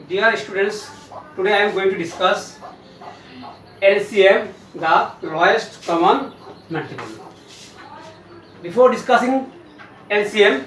Dear students, today I am going to discuss LCM, the lowest common multiple. Before discussing LCM,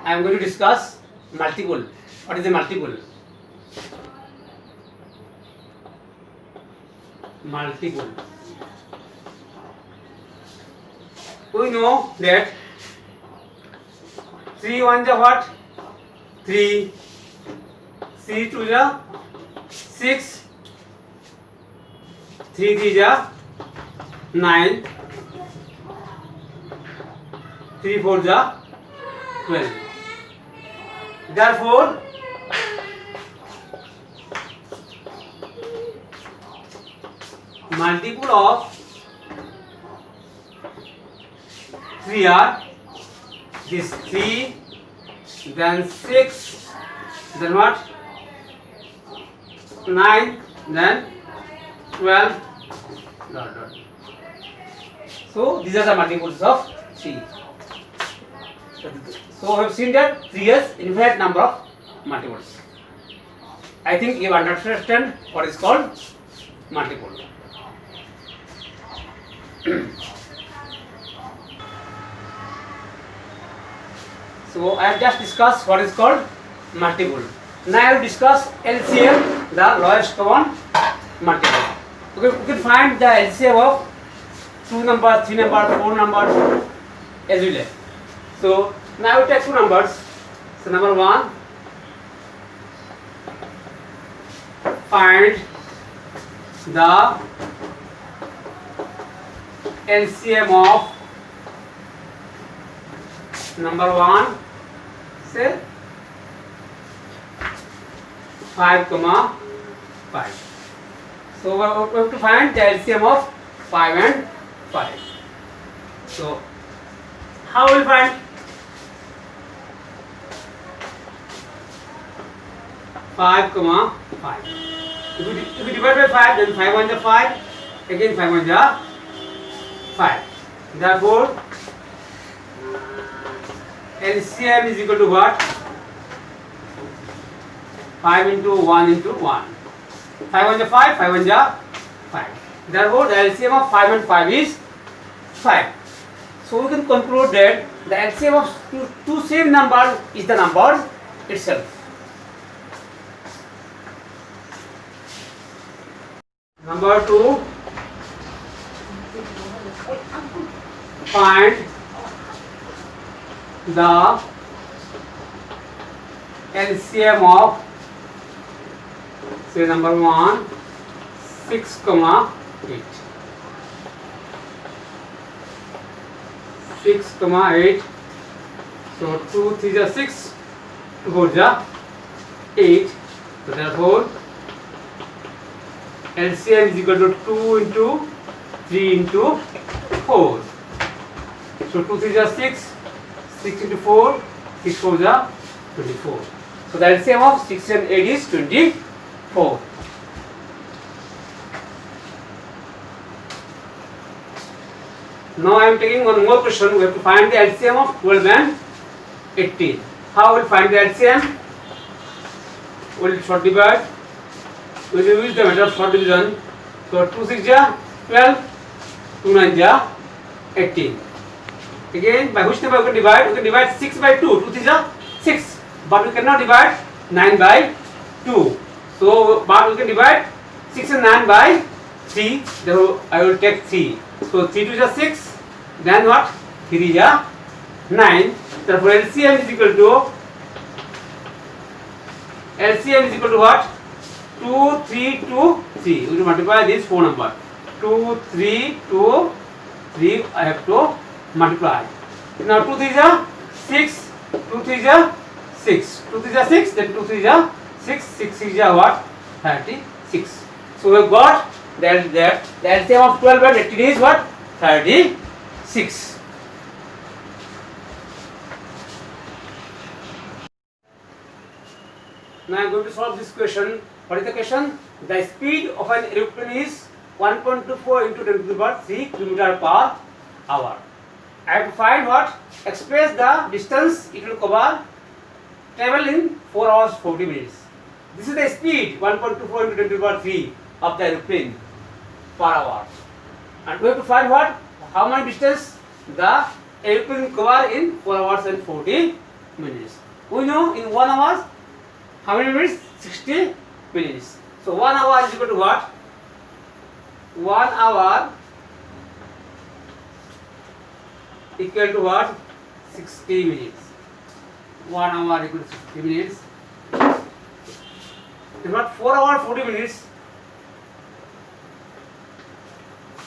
I am going to discuss multiple. What is a multiple? Multiple. We know that 3 1 is what? 3. 3 2 is 6. 3 3 is 9. 3 4 is 12. Therefore, multiple of 3 are this 3, then 6, then what? 9, then 12. So these are the multiples of 3. So we have seen that 3 has infinite number of multiples. I think you understand what is called multiple. So I have just discussed what is called multiple. Now I will discuss LCM, the lowest common multiple. Okay, we can find the LCM of 2 numbers, 3 numbers, 4 numbers as we like. So now we take 2 numbers. So number 1, find the LCM of number 1, say 5, 5. So we have to find the LCM of 5 and 5. So how will we find 5, 5? If we divide by 5, then 5 1 is 5. Again 5 1 is 5. Therefore, LCM is equal to what? 5 into 1 into 1. 5 1 is 5, 5 1 is 5. Therefore, the LCM of 5 and 5 is 5. So we can conclude that the LCM of two same numbers is the number itself. Number 2, find the LCM of, say number 1, 6, 8. 6, 8. So 2 3 is 6, 2 4 is 8. So therefore, LCM is equal to 2 into 3 into 4. So 2 3 is 6, 6 into 4, 6 4 is 24. So the LCM of 6 and 8 is 24. Now I am taking one more question. We have to find the LCM of 12 and 18. How we will find the LCM? We will short divide. We will use the method of short division. So 2 6 is 12, 2 9 is 18. Again, by which number we can divide? We can divide 6 by 2. 2 3 is 6. But we cannot divide 9 by 2. So, but we can divide 6 and 9 by 3. Therefore, I will take 3. So 3 2 is 6. Then what? 3 is 9. Therefore, LCM is equal to what? 2 3 2 3. We will multiply these 4 numbers. 2 3 2 3. I have to multiply. Now 2 3 is 6. 2 3 is 6. 2 3 is 6. Then 2 3 is 6. 6 6 is what? 36. So we have got that the LCM of 12 and 18 is what? 36. Now I am going to solve this question. What is the question? The speed of an aeroplane is 1.24 into 10 to the power 3 km per hour. I have to find what? Express the distance it will cover travel in 4 hours 40 minutes. This is the speed 1.24 into 10 to the power 3 of the aeroplane per hour. And we have to find what? How much distance the aeroplane cover in 4 hours and 40 minutes. We know in 1 hour how many minutes? 60 minutes. So 1 hour is equal to what? 1 hour equal to what? 60 minutes. 1 hour equal to 60 minutes. It's not 4 hours 40 minutes.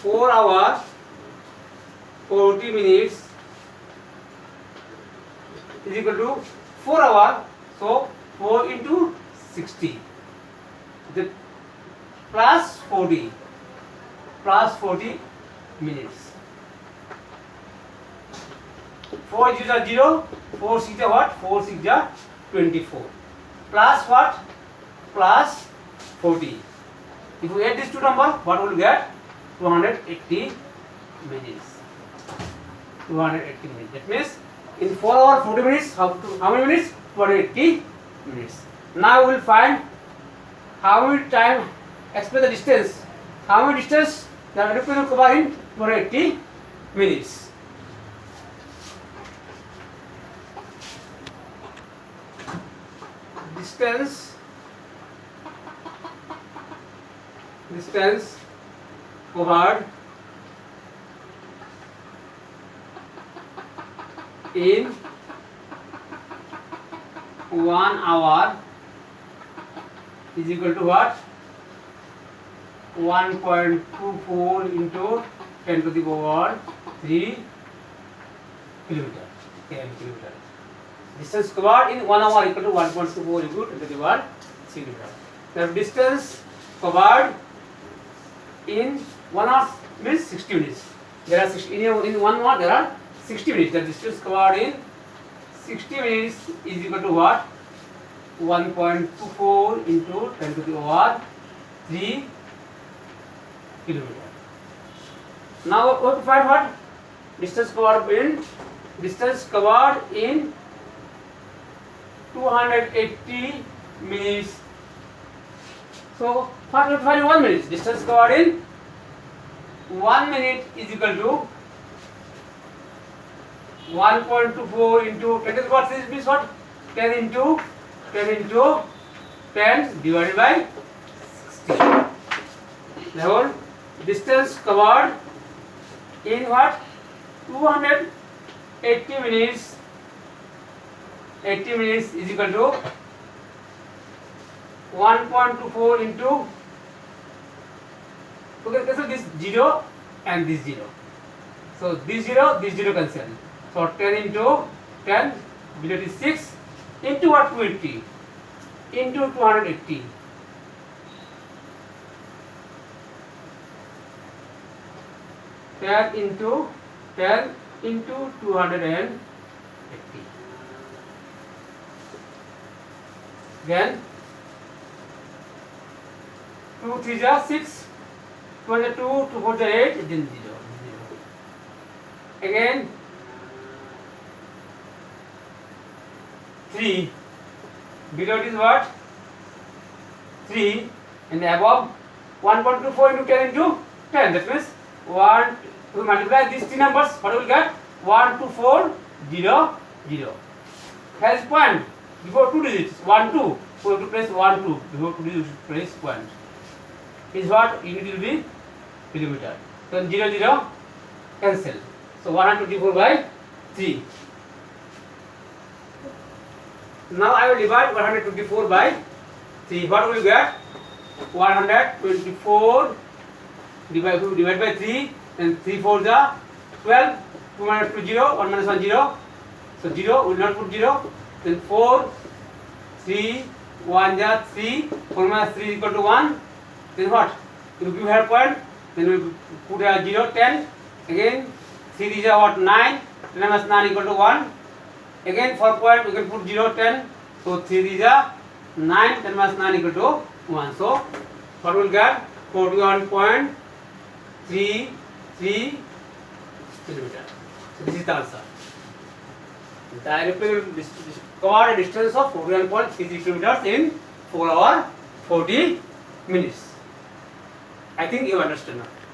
4 hours 40 minutes is equal to 4 hours. So 4 into 60. The plus 40 minutes. 4 is 0, 4 6 are what? 4 6 are 24. Plus what? Plus 40. If we add these two numbers, what will we get? 280 minutes. 280 minutes. That means in 4 hours 40 minutes, how many minutes? 280 minutes. Now we will find how many time, express the distance. How many distance the aeroplane will cover in 280 minutes. Distance covered in 1 hour is equal to what? 1.24 into 10 to the power 3 kilometer. 10 kilometer. Distance covered in 1 hour equal to 1.24 into 10 to the power 3 kilometer. The distance covered in 1 hour means 60 minutes. There are 60 in 1 hour there are 60 minutes. The distance covered in 60 minutes is equal to what? 1.24 into 10 to the power 3 kilometer. Now we have to find what? Distance covered in 280 minutes. So first we have to find 1 minute. Distance covered in 1 minute is equal to 1.24 into 10 to the power 3 means what? 10 into 10 divided by 60. Therefore, distance covered in what? 280 minutes. 80 minutes is equal to 1.24 into, okay, cancel this 0 and this 0. So this 0 cancel. So 10 into 10, below is 6 into what? 280 into 280. 10 into 280. Then 2 3 are 6, 2 are 2, 2 4 are 8, then 0. Again 3, below it is what? 3, and above 1.24 into 10 into 10. That means 1, we multiply these three numbers, what we will get? 1 2 4 0 0. Has point before 2 digits, 1 2. So we have to press 1 2. Before 2 digits, press point. Is what? Unit will be kilometer. So 0 0 cancel. So 124 by 3. Now I will divide 124 by 3. What will you get? 124 divide by 3, and 3 4 the 12, 2 minus 2 0, 1 minus 1 0. So 0 will not put 0. Then 4, 3, 1 the 3, 4 minus 3 is equal to 1. Then what? If you have point, then we put a 0, 10. Again 3 is what? 9. 10 minus 9 equal to 1. Again for point we can put 0, 10. So 3 is a 9, 10 minus 9 equal to 1. So what we will get? 41.33 kilometer. So this is the answer. The aeroplane covered a distance of 41.33 kilometers in 4 hours 40 minutes. I think you understand now.